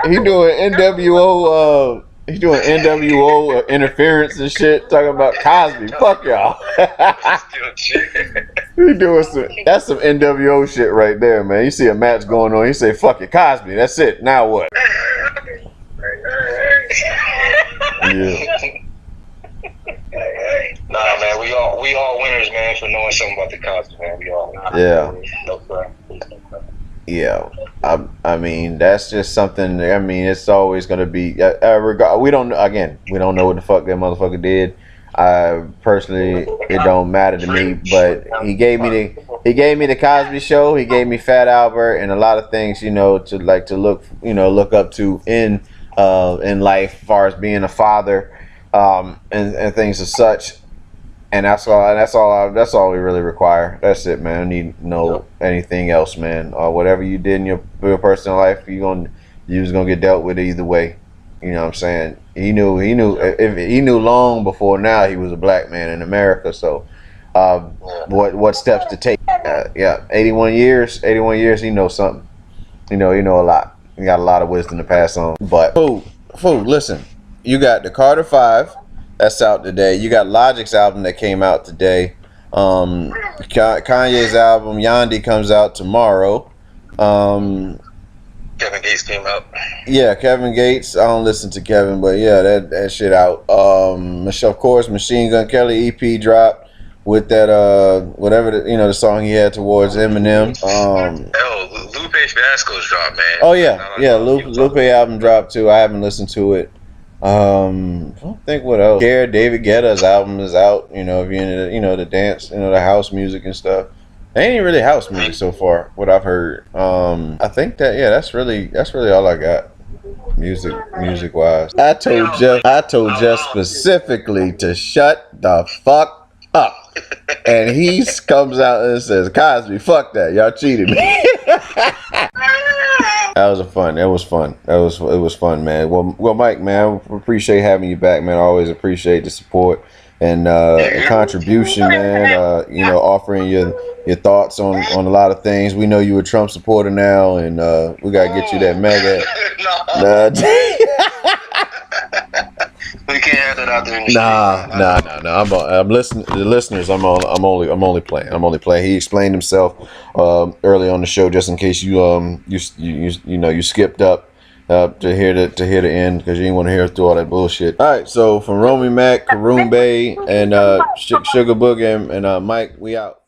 he doing NWO He doing NWO interference and shit. Talking about Cosby. Fuck y'all. He doing that's some NWO shit right there, man. You see a match going on, you say, fuck it, Cosby, that's it. Now what? Yeah. Nah, man, we all winners, man, for knowing something about the Cosby, man. We all. Yeah. Yeah. I mean, that's just something. I mean, it's always gonna be. We don't know what the fuck that motherfucker did. Personally, it don't matter to me. But he gave me the Cosby Show. He gave me Fat Albert and a lot of things, to look up to in life, as far as being a father, and things as such. And that's all we really require. That's it, man. I need no anything else, man. Whatever you did in your personal life, you was gonna get dealt with either way. You know what I'm saying? He knew long before now he was a black man in America. So, what steps to take? 81 years. He knows something. He know a lot. He got a lot of wisdom to pass on. But listen, you got the Carter 5. That's out today. You got Logic's album that came out today. Kanye's album Yandi comes out tomorrow. Kevin Gates came out. Yeah, Kevin Gates. I don't listen to Kevin, but yeah, that shit out. Of course, Machine Gun Kelly EP dropped with that whatever the song he had towards Eminem. Lupe Fiasco's dropped, man. Oh yeah, Lupe album dropped too. I haven't listened to it. I don't think what else. David Guetta's album is out. If you're into the dance, the house music and stuff. It ain't really house music so far, what I've heard. I think that's really all I got. Music wise. I told Jeff specifically to shut the fuck up. And he comes out and says, Cosby, fuck that. Y'all cheated me. It was fun, man. Well, Mike, man, I appreciate having you back, man. I always appreciate the support and contribution, man. Offering your thoughts on a lot of things. We know you a Trump supporter now, and we gotta get you that mega. We can't have that out there. Nah. I'm listening to the listeners. I'm only playing. He explained himself early on the show, just in case you skipped up to hear the end, because you didn't want to hear through all that bullshit. All right, so from Romy Mac, Karoon Bay, and Sugar Boogie and Mike, we out.